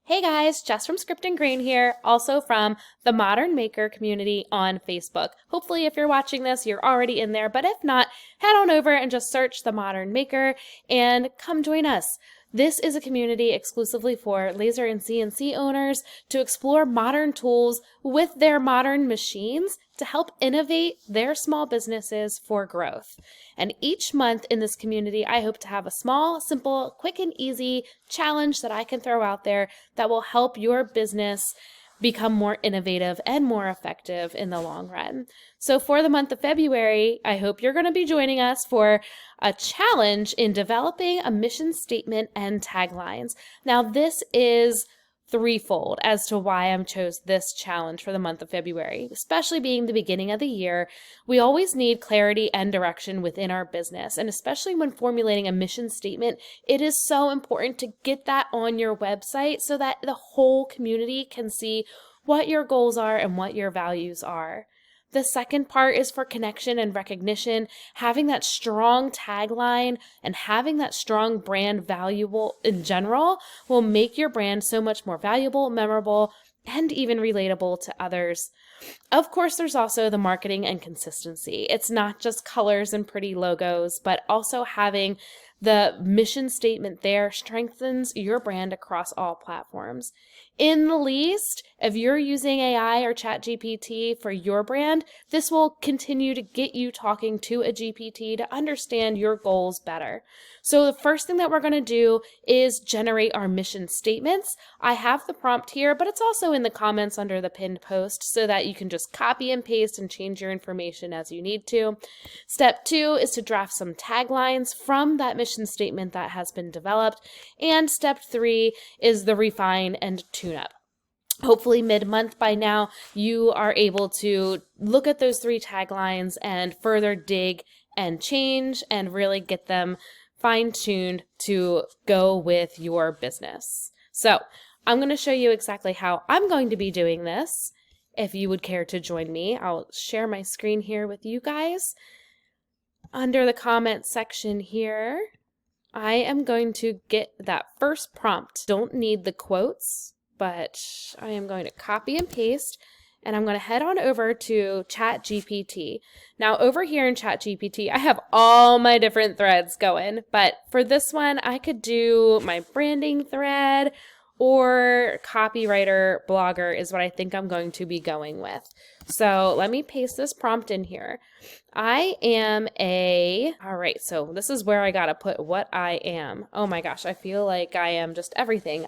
Hey guys, Jess from Script and Grain here, also from the Modern Maker community on Facebook. Hopefully if you're watching this, you're already in there, but if not, head on over and just search the Modern Maker and come join us. This is a community exclusively for laser and CNC owners to explore modern tools with their modern machines to help innovate their small businesses for growth. And each month in this community, I hope to have a small, simple, quick and easy challenge that I can throw out there that will help your business become more innovative and more effective in the long run. So for the month of February, I hope you're going to be joining us for a challenge in developing a mission statement and taglines. Now this is threefold as to why I chose this challenge for the month of February, especially being the beginning of the year. We always need clarity and direction within our business, and especially when formulating a mission statement, it is so important to get that on your website so that the whole community can see what your goals are and what your values are. The second part is for connection and recognition. Having that strong tagline and having that strong brand valuable in general will make your brand so much more valuable, memorable, and even relatable to others. Of course, there's also the marketing and consistency. It's not just colors and pretty logos, but also having the mission statement there strengthens your brand across all platforms. In the least, if you're using AI or ChatGPT for your brand, this will continue to get you talking to a GPT to understand your goals better. So the first thing that we're going to do is generate our mission statements. I have the prompt here, but it's also in the comments under the pinned post so that you can just copy and paste and change your information as you need to. Step 2 is to draft some taglines from that mission statement that has been developed. And step 3 is the refine and tune up. Hopefully mid-month by now, you are able to look at those 3 taglines and further dig and change and really get them fine-tuned to go with your business. So I'm going to show you exactly how I'm going to be doing this. If you would care to join me, I'll share my screen here with you guys. Under the comment section here, I am going to get that first prompt. Don't need the quotes, but I am going to copy and paste, and I'm going to head on over to ChatGPT. Now over here in ChatGPT, I have all my different threads going, but for this one, I could do my branding thread or copywriter blogger is what I think I'm going to be going with. So let me paste this prompt in here. All right, so this is where I gotta put what I am. Oh my gosh, I feel like I am just everything.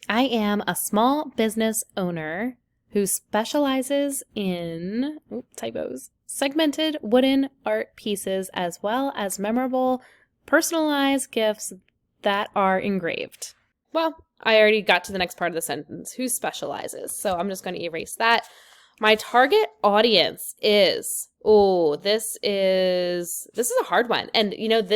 I am a small business owner who specializes in, typos, segmented wooden art pieces as well as memorable, personalized gifts that are engraved. Well, I already got to the next part of the sentence, who specializes. So I'm just going to erase that. My target audience is, this is a hard one. And you know,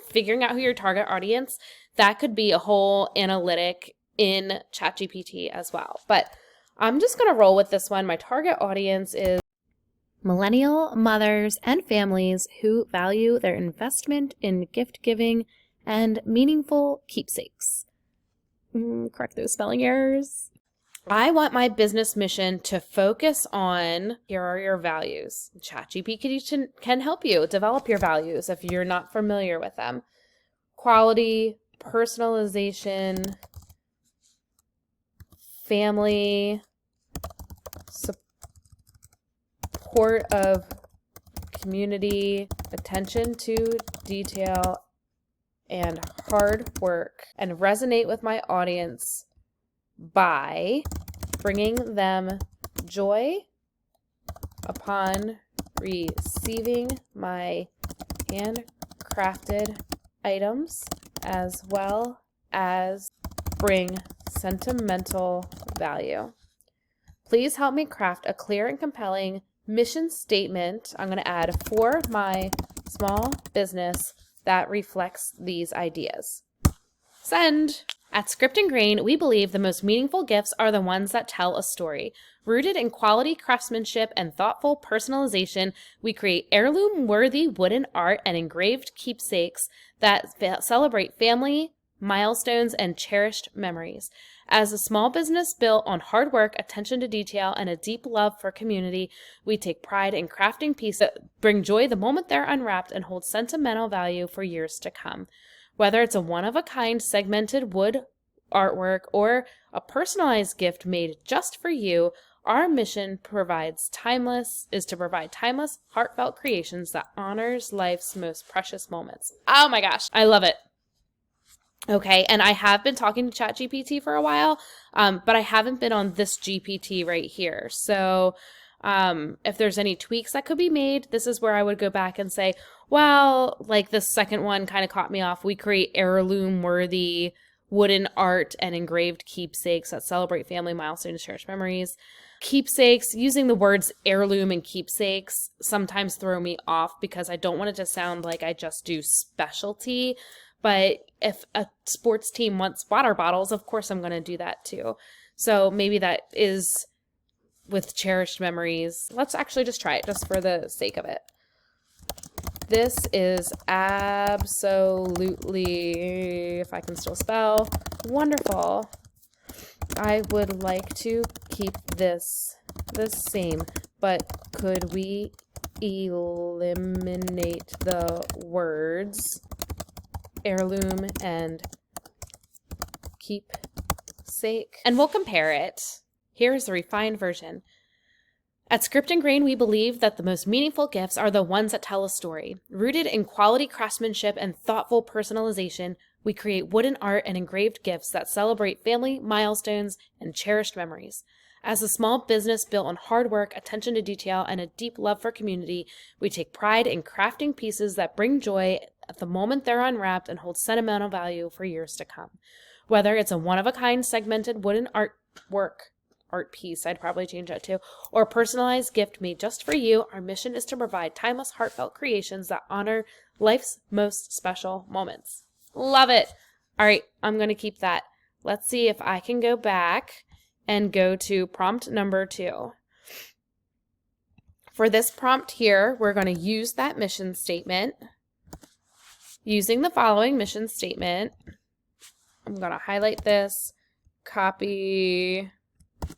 figuring out who your target audience, that could be a whole analytic in ChatGPT as well. But I'm just going to roll with this one. My target audience is millennial mothers and families who value their investment in gift giving and meaningful keepsakes. Correct those spelling errors. I want my business mission to focus on, here are your values. ChatGPT can help you develop your values if you're not familiar with them. Quality, personalization, family, support of community, attention to detail, and hard work, and resonate with my audience by bringing them joy upon receiving my handcrafted items, as well as bring sentimental value. Please help me craft a clear and compelling mission statement. I'm going to add for my small business that reflects these ideas. Send. At Script and Grain, we believe the most meaningful gifts are the ones that tell a story. Rooted in quality craftsmanship and thoughtful personalization, we create heirloom-worthy wooden art and engraved keepsakes that celebrate family, milestones, and cherished memories. As a small business built on hard work, attention to detail, and a deep love for community, we take pride in crafting pieces that bring joy the moment they're unwrapped and hold sentimental value for years to come. Whether it's a one-of-a-kind segmented wood artwork or a personalized gift made just for you, our mission is to provide timeless, heartfelt creations that honors life's most precious moments. Oh my gosh, I love it. Okay, and I have been talking to ChatGPT for a while, but I haven't been on this GPT right here. So if there's any tweaks that could be made, this is where I would go back and say, well, like the second one kind of caught me off. We create heirloom-worthy wooden art and engraved keepsakes that celebrate family milestones, cherished memories. Keepsakes, using the words heirloom and keepsakes sometimes throw me off because I don't want it to sound like I just do specialty. But if a sports team wants water bottles, of course I'm going to do that too. So maybe that is with cherished memories. Let's actually just try it just for the sake of it. This is absolutely, if I can still spell, wonderful. I would like to keep this the same, but could we eliminate the words heirloom and keepsake? And we'll compare it. Here's the refined version. At Script and Grain, we believe that the most meaningful gifts are the ones that tell a story. Rooted in quality craftsmanship and thoughtful personalization, we create wooden art and engraved gifts that celebrate family, milestones, and cherished memories. As a small business built on hard work, attention to detail, and a deep love for community, we take pride in crafting pieces that bring joy at the moment they're unwrapped and hold sentimental value for years to come. Whether it's a one-of-a-kind segmented wooden art piece, I'd probably change that too, or a personalized gift made just for you, our mission is to provide timeless, heartfelt creations that honor life's most special moments. Love it. All right, I'm going to keep that. Let's see if I can go back and go to prompt number 2. For this prompt here, we're going to use that mission statement. Using the following mission statement, I'm going to highlight this, copy,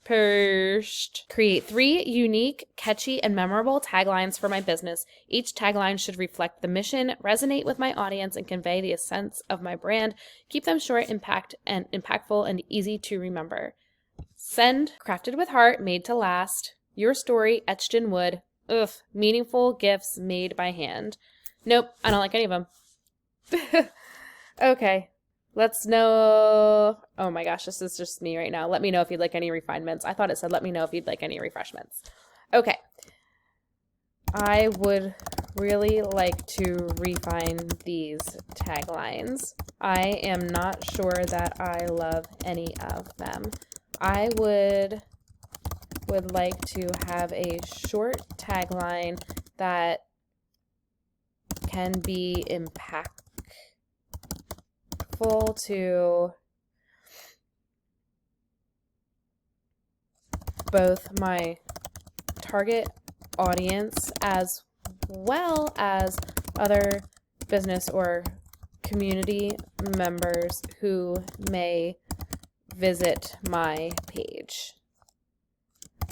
paste. Create 3 unique, catchy, and memorable taglines for my business. Each tagline should reflect the mission, resonate with my audience, and convey the essence of my brand. Keep them short, impactful, and easy to remember. Send, crafted with heart, made to last. Your story, etched in wood. Ugh, meaningful gifts made by hand. Nope, I don't like any of them. Okay. Let's know. Oh my gosh, this is just me right now. Let me know if you'd like any refinements. I thought it said let me know if you'd like any refreshments. Okay. I would really like to refine these taglines. I am not sure that I love any of them. I would like to have a short tagline that can be impactful to both my target audience as well as other business or community members who may visit my page.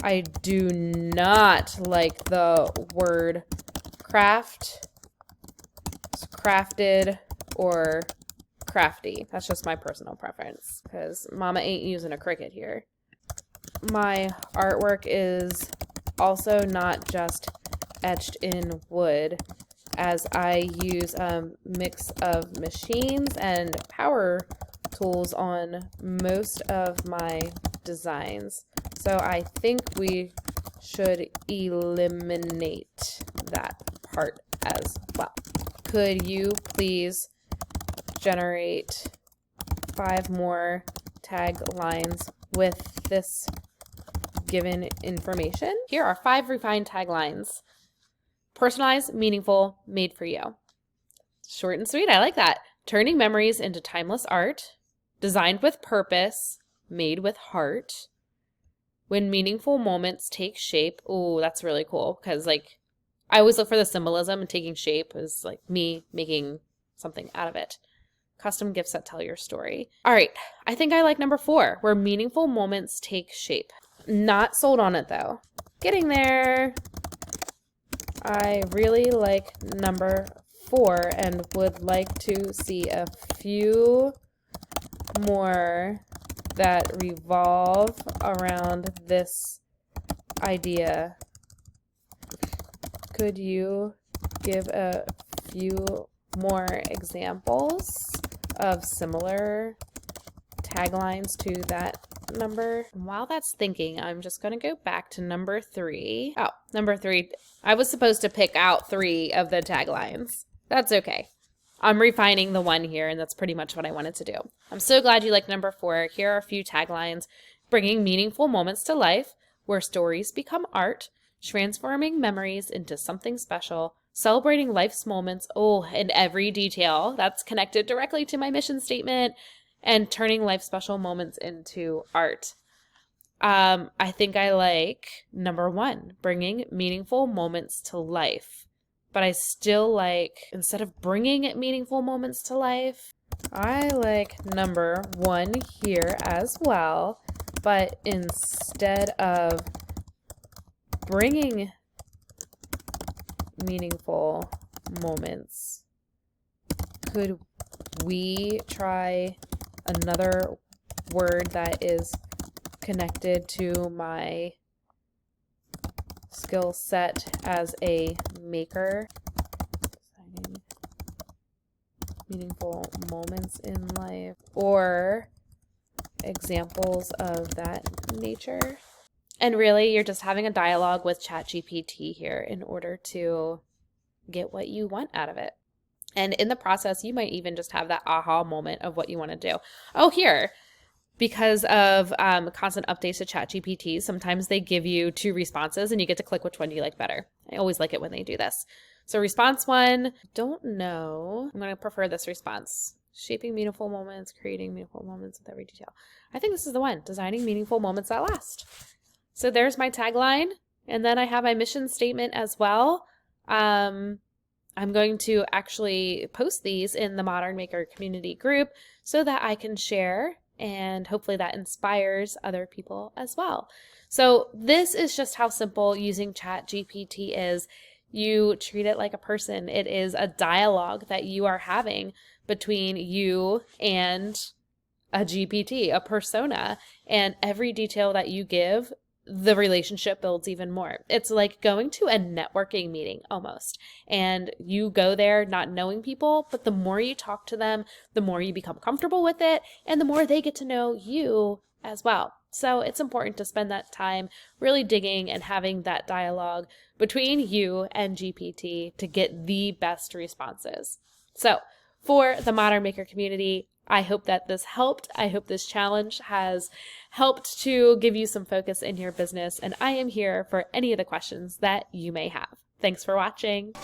I do not like the word craft, crafted, or crafty. That's just my personal preference because mama ain't using a Cricut here. My artwork is also not just etched in wood, as I use a mix of machines and power tools on most of my designs. So I think we should eliminate that part as well. Could you please generate 5 more taglines with this given information? Here are 5 refined taglines. Personalized, meaningful, made for you. Short and sweet, I like that. Turning memories into timeless art. Designed with purpose, made with heart. When meaningful moments take shape. Ooh, that's really cool because like I always look for the symbolism and taking shape is like me making something out of it. custom gifts that tell your story. All right, I think I like number 4, where meaningful moments take shape. Not sold on it though. Getting there. I really like number 4 and would like to see a few more that revolve around this idea. Could you give a few more examples of similar taglines to that number? And while that's thinking, I'm just going to go back to number 3. Oh, number 3. I was supposed to pick out 3 of the taglines. That's okay. I'm refining the one here, and that's pretty much what I wanted to do. I'm so glad you liked number 4. Here are a few taglines: bringing meaningful moments to life, where stories become art, transforming memories into something special, celebrating life's moments, in every detail. That's connected directly to my mission statement, and turning life special moments into art. I think I like number 1, bringing meaningful moments to life. But I still like, instead of bringing meaningful moments to life, I like number 1 here as well. But instead of bringing meaningful moments, could we try another word that is connected to my skill set as a maker? Meaningful moments in life, or examples of that nature. And really, you're just having a dialogue with ChatGPT here in order to get what you want out of it. And in the process, you might even just have that aha moment of what you want to do. Oh, here, because of constant updates to ChatGPT, sometimes they give you 2 responses and you get to click which one you like better. I always like it when they do this. So response 1, don't know. I'm going to prefer this response. Shaping meaningful moments, creating meaningful moments with every detail. I think this is the one, designing meaningful moments that last. So there's my tagline. And then I have my mission statement as well. I'm going to actually post these in the Modern Maker community group so that I can share, and hopefully that inspires other people as well. So this is just how simple using ChatGPT is. You treat it like a person. It is a dialogue that you are having between you and a GPT, a persona, and every detail that you give, the relationship builds even more. It's like going to a networking meeting almost, and you go there not knowing people, but the more you talk to them, the more you become comfortable with it, and the more they get to know you as well. So it's important to spend that time really digging and having that dialogue between you and GPT to get the best responses. So for the Modern Maker community, I hope that this helped. I hope this challenge has helped to give you some focus in your business, and I am here for any of the questions that you may have. Thanks for watching.